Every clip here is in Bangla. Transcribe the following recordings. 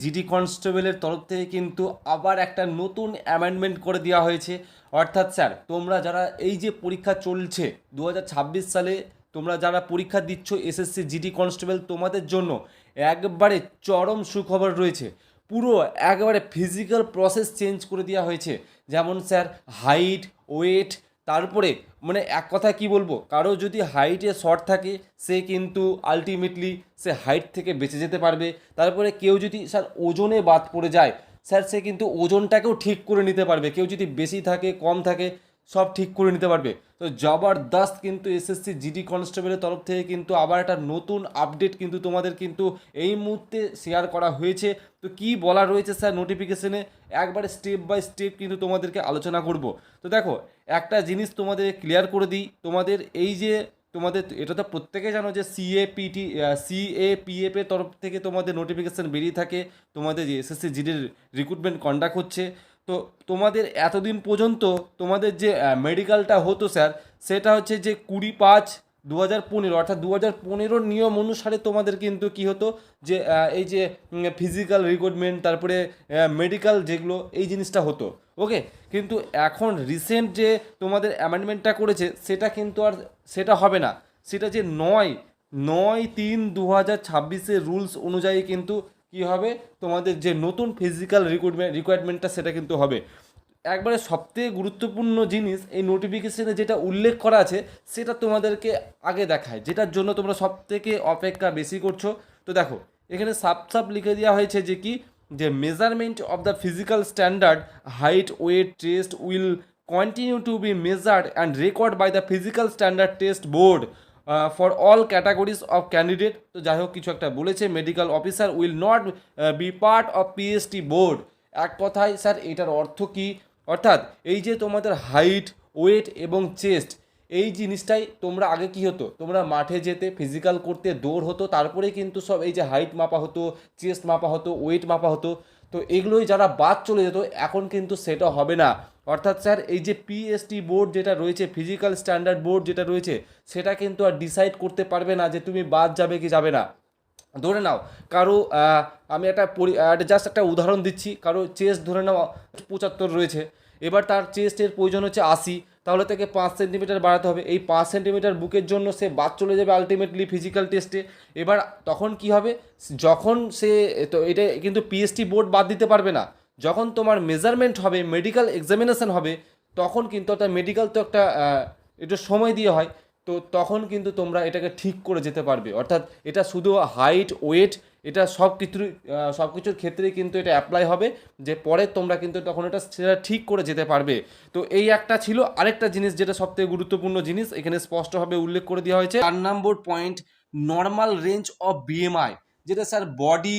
জিডি কনস্টেবলের তরফ থেকে কিন্তু আবার একটা নতুন অ্যামেন্ডমেন্ট করে দেওয়া হয়েছে। অর্থাৎ স্যার, তোমরা যারা এই যে পরীক্ষা চলছে 2026 সালে, তোমরা যারা পরীক্ষা দিচ্ছ এসএসসি জিডি কনস্টেবল, তোমাদের জন্য একবারে চরম সুখবর রয়েছে। পুরো একবারে ফিজিক্যাল প্রসেস চেঞ্জ করে দেওয়া হয়েছে। যেমন স্যার, হাইট, ওয়েট, তারপরে মানে এক কথা কি বলবো, কারো যদি হাইটে শর্ট থাকে সে কিন্তু আলটিমেটলি সে হাইট থেকে বেঁচে যেতে পারবে। তারপরে কেউ যদি স্যার ওজনে বাদ পড়ে যায় স্যার, সে কিন্তু ওজনটাকেও ঠিক করে নিতে পারবে। কেউ যদি বেশি থাকে কম থাকে সব ঠিক করে নিতে পারবে। তো জবরদস্ত কিন্তু এসএসসি জিডি কনস্টেবলের তরফ থেকে কিন্তু আবার একটা নতুন আপডেট কিন্তু তোমাদের কিন্তু এই মুহূর্তে শেয়ার করা হয়েছে। তো কি বলা রয়েছে স্যার নোটিফিকেশনে, একবারে স্টেপ বাই স্টেপ কিন্তু তোমাদেরকে আলোচনা করব। তো দেখো, একটা জিনিস তোমাদের ক্লিয়ার করে দিই, তোমাদের এই যে তোমাদের এটা তো প্রত্যেকে জানো যে সিএপিএফ এর তরফ থেকে তোমাদের নোটিফিকেশান বেরিয়ে থাকে, তোমাদের যে এসএসসি জিডির রিক্রুটমেন্ট কন্ডাক্ট হচ্ছে। তো তোমাদের এতদিন পর্যন্ত তোমাদের যে মেডিকেলটা হতো স্যার, সেটা হচ্ছে যে 20-5-2015, অর্থাৎ 2015 নিয়ম অনুসারে তোমাদের কিন্তু কি হতো যে এই যে ফিজিক্যাল রিক্রুটমেন্ট, তারপরে মেডিকেল যেগুলো এই জিনিসটা হতো। ওকে, কিন্তু এখন রিসেন্ট যে তোমাদের অ্যামেন্ডমেন্টটা করেছে সেটা কিন্তু আর সেটা হবে না। সেটা যে 9-3-2026 রুলস অনুযায়ী কিন্তু কি হবে, তোমাদের যে নতুন ফিজিক্যাল রিকোয়ারমেন্টটা সেটা কিন্তু হবে। একবারে সবথেকে গুরুত্বপূর্ণ জিনিস এই নোটিফিকেশনে যেটা উল্লেখ করা আছে সেটা তোমাদেরকে আগে দেখায়, যেটার জন্য তোমরা সব থেকে অপেক্ষা বেশি করছো। তো দেখো, এখানে সাপ সাপ লিখে দেওয়া হয়েছে যে কি, যে measurement of the physical standard, height, weight, chest will continue to be measured and record by the physical standard test board for all categories of candidate. তো যাই হোক, কিছু একটা বলেছে, medical officer will not be part of PST board. এক কথায় স্যার এটার অর্থ কি, অর্থাৎ এই যে তোমাদের হাইট, ওয়েট এবং চেস্ট, এই জিনিসটাই তোমরা আগে কি হতো, তোমরা মাঠে যেতে ফিজিক্যাল করতে দৌড় হতো, তারপরে কিন্তু সব এই যে হাইট মাপা হতো, চেস্ট মাপা হতো, ওয়েট মাপা হতো। তো এগুলোই যারা বাদ চলে যেত, এখন কিন্তু সেটা হবে না। অর্থাৎ স্যার এই যে পিএসটি বোর্ড যেটা রয়েছে, ফিজিক্যাল স্ট্যান্ডার্ড বোর্ড যেটা রয়েছে, সেটা কিন্তু আর ডিসাইড করতে পারবে না যে তুমি বাদ যাবে কি যাবে না। ধরে নাও কারো আমি একটা জাস্ট একটা উদাহরণ দিচ্ছি, কারো চেস্ট ধরে নাও 75 রয়েছে, এবার তার চেস্টের প্রয়োজন হচ্ছে 80, তাহলে তাকে 5 সেন্টিমিটার বাড়াতে হবে। এই 5 সেন্টিমিটার বুকের জন্য সে বাদ চলে যাবে আলটিমেটলি ফিজিক্যাল টেস্টে। এবার তখন কি হবে, যখন সে, তো এটা কিন্তু পিএসটি বোর্ড বাদ দিতে পারবে না। যখন তোমার মেজারমেন্ট হবে, মেডিকেল এক্সামিনেশন হবে, তখন কিন্তু একটা মেডিকেল তো একটা একটু সময় দিয়ে হয়, তো তখন কিন্তু তোমরা এটাকে ঠিক করে যেতে পারবে। অর্থাৎ এটা শুধু হাইট, ওয়েট, এটা সব কিছুর ক্ষেত্রেই কিন্তু এটা অ্যাপ্লাই হবে, যে পরে তোমরা কিন্তু তখন এটা সেটা ঠিক করে যেতে পারবে। তো এই একটা ছিল। আরেকটা জিনিস যেটা সবথেকে গুরুত্বপূর্ণ জিনিস এখানে স্পষ্টভাবে উল্লেখ করে দেওয়া হয়েছে, 4 নম্বর point, normal range of BMI, যেটা sir body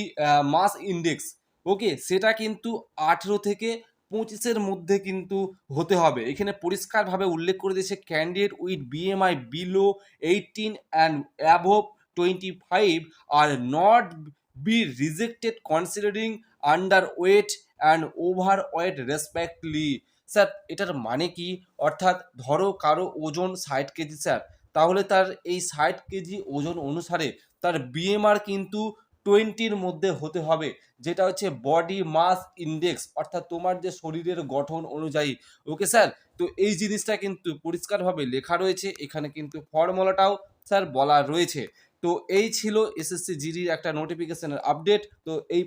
mass index. Okay, সেটা কিন্তু 18 থেকে 25-এর মধ্যে কিন্তু হতে হবে। এখানে পরিষ্কারভাবে উল্লেখ করে দিয়েছে, candidate with BMI below 18 and above 25 are not be rejected considering under weight and over weight respectively. Sir এটার মানে কি, অর্থাৎ ধরো কারো ওজন 60 কেজি স্যার, তাহলে তার এই 60 কেজি ওজন অনুসারে তার বিএমআর কিন্তু 20-র মধ্যে হতে হবে, যেটা হচ্ছে বডি মাস ইন্ডেক্স, অর্থাৎ তোমার যে শরীরের গঠন অনুযায়ী। ওকে স্যার, তো এই জিনিসটা কিন্তু পরিষ্কারভাবে লেখা রয়েছে, এখানে কিন্তু ফর্মুলাটাও স্যার বলা রয়েছে। তো এই ছিল এসএসসি জিডির একটা নোটিফিকেশনের আপডেট। তো এই